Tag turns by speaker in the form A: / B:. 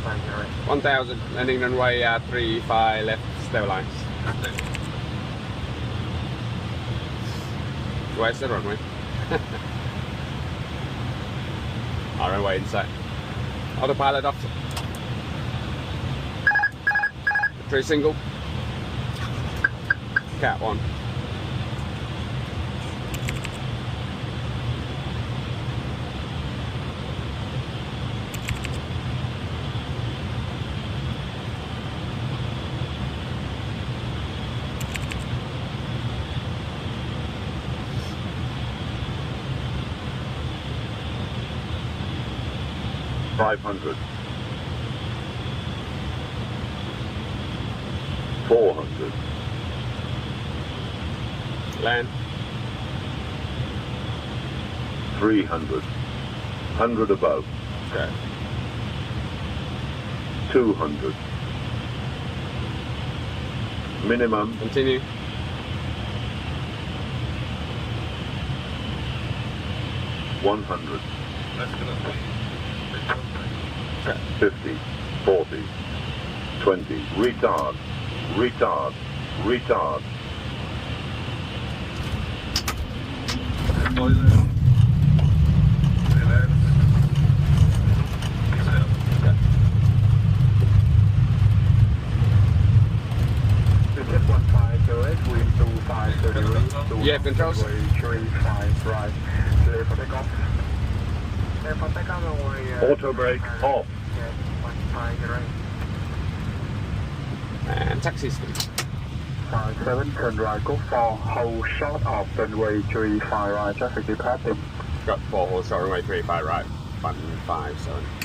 A: 1000, landing runway 35 left, stabilize. Where's the runway? Our runway inside. Autopilot off. 3 single. Cat 1.
B: $500, $400,
A: Land.
B: $300, 100 above,
A: Okay.
B: $200, minimum,
A: Continue.
B: $100,
C: That's gonna be
B: 50, 40, 20, retard, retard, retard,
C: toilet.
A: Yeah, controls.
C: 35 right. Clear for takeoff. Clear for takeoff runway.
B: auto brake off,
C: 15 right.
A: And taxi speed.
C: 57, turn right, go 4, hold short of runway 35 right, traffic departing.
A: Got 4 horse, runway 35 right. 157.